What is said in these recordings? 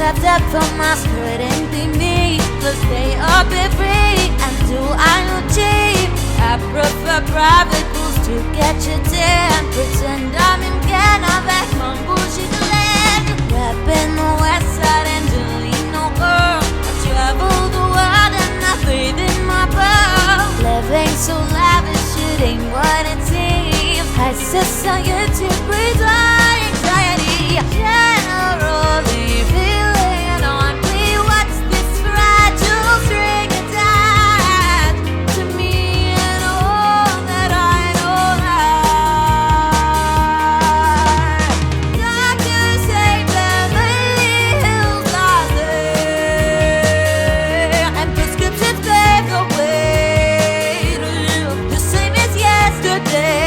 that depth from us couldn't be me. Let's stay up and free and do I know cheap. I prefer private pools to get you down. Pretend I'm in Ghana, back on bullshit land. Rap in the west side and delete no girl. I travel the world and I bathe in my pearl. Living so lavish, it ain't what it seems. High society breeds my anxiety. Generally feeling on me. What's this fragile string attached to me and all that I know that doctors say Beverly Hills are there and prescriptions pave the way to live the same as yesterday.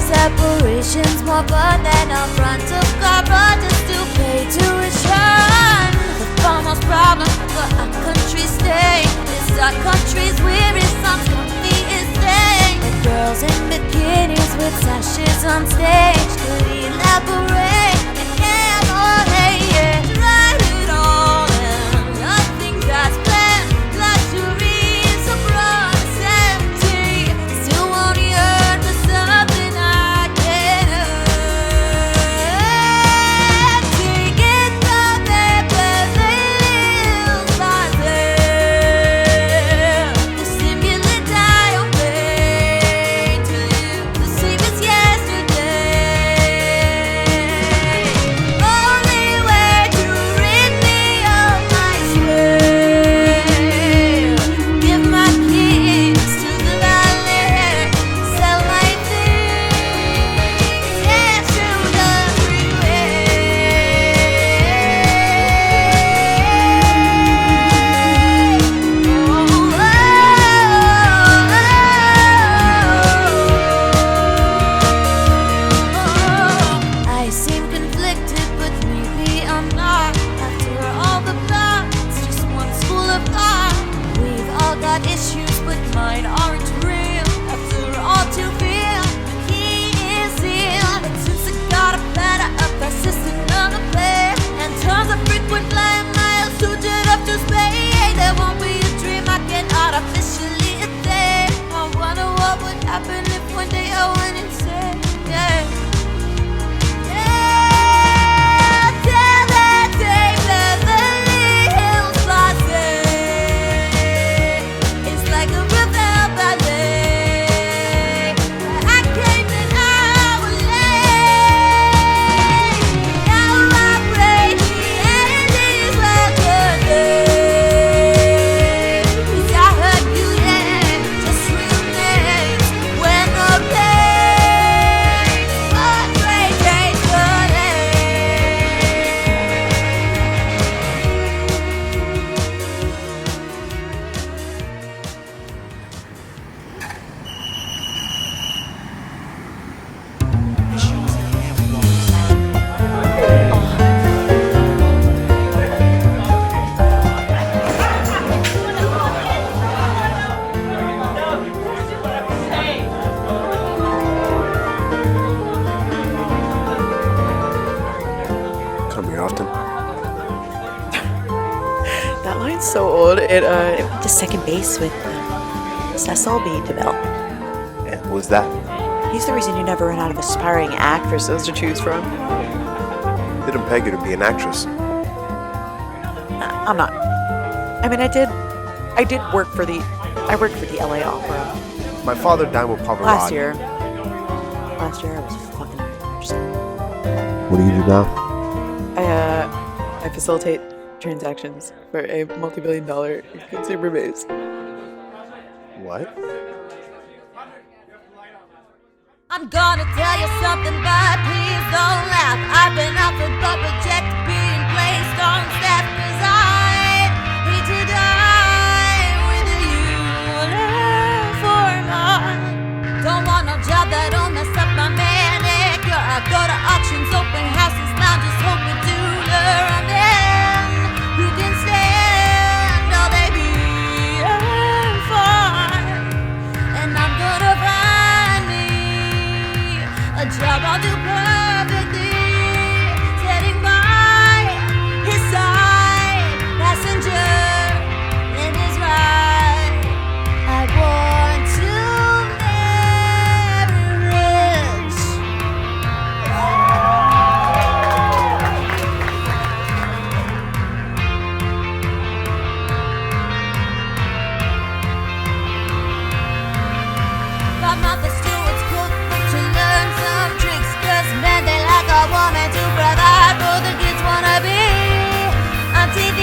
Separation's more fun than a front of garages to pay tuition. The foremost problem for our country state is our country's weary songs comfy is staying. The girls in bikinis with sashes on stage could elaborate and elaborate, yeah. Tried it all and nothing that's planned. Luxury is a bronze empty. Still won't yearn for something issues, but mine aren't real. After all, to feel he is ill. But since I got a platter of persistent on the play and tons of frequent flying miles suited up to space, there won't be a dream I can artificially attain. I wonder what would happen if one day I went insane. Yeah. That line's so old. It went to second base with Cecil B. DeMille. And who was that? He's the reason you never run out of aspiring actresses to choose from. Didn't peg you to be an actress. I'm not. I mean, I did work for the LA Opera. My father died with Pavarotti. Last year I was fucking rich. What do you do now? I facilitate transactions for a multi-billion-dollar consumer base. What? I'm gonna tell you something, but please don't laugh. I've been offered but rejected being placed on staff, 'cause I hate to die with a uniform on. Don't want no job that'll mess up my manicure. I go to auctions, open houses, lounges, hoping to lure 'em in. Who can stand all they being fun? And I'm gonna find me a job I'll do perfectly, sitting by his side, passenger in his ride. I want to marry rich. My mother Stewart's cook to learn some tricks, 'cause men they like a woman to provide for the kids wanna be on TV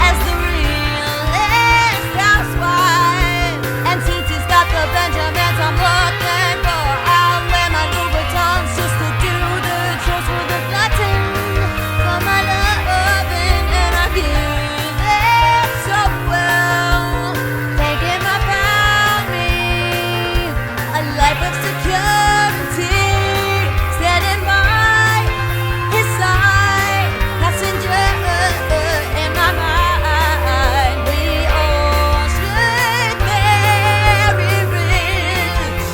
as the realest housewife. And since he's got the Benjamins I'm looking for, I'll wear my Louboutins just to do the chores for the glutton for my loving, and I give it so well. Thank him I found me a life of security, standing by his side, passenger in my mind. We all should marry rich.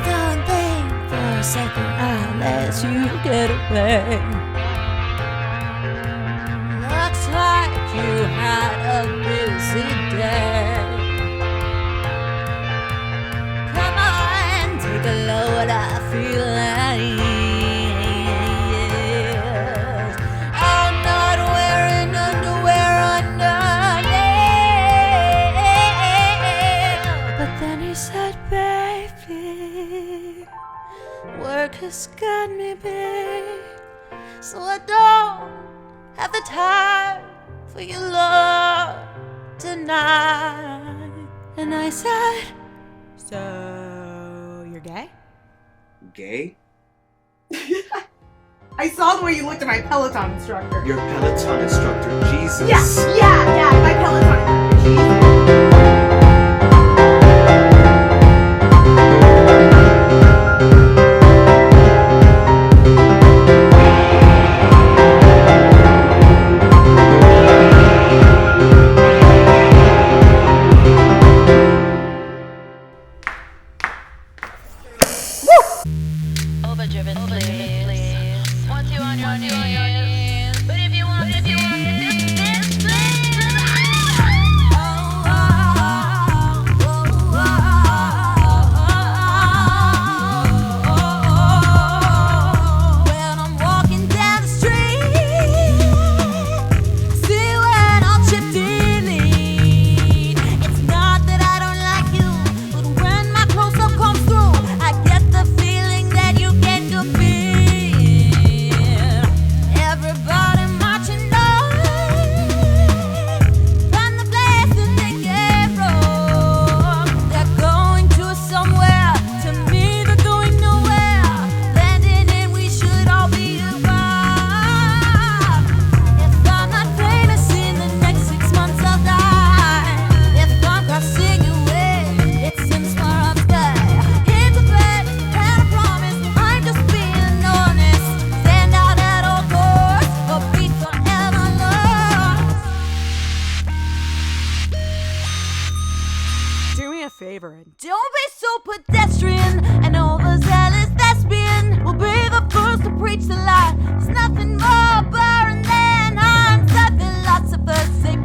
Don't think for a second I'll let you get away. Looks like you had a busy day. Come on, take a load, I feel like I'm not wearing underwear underneath. But then he said, baby, work has got me big, so I don't have the time for your love tonight. And I said, so you're gay? Gay? I saw the way you looked at my Peloton instructor. Your Peloton instructor, Jesus. Yeah, my Peloton instructor. Overdriven, please. Want you on your knees. But if you want this, please. When I'm walking down the street, see when I'll chip delete. It's not that I don't like you, but when my close-up comes through, I get the feeling that you can compete. Everybody marching on from the place that they came from. They're going to somewhere. To me, they're going nowhere. Landing in, we should all be above. If I'm not famous in the next 6 months, I'll die. If I'm crossing your way, it seems far up sky. It's a bet and a promise. I'm just being honest. Stand out at all costs, or be forever lost. Do me a favor and Don't be so pedestrian and overzealous thespian. We'll be the first to preach the lie. There's nothing more barren than I'm suffering lots of the sick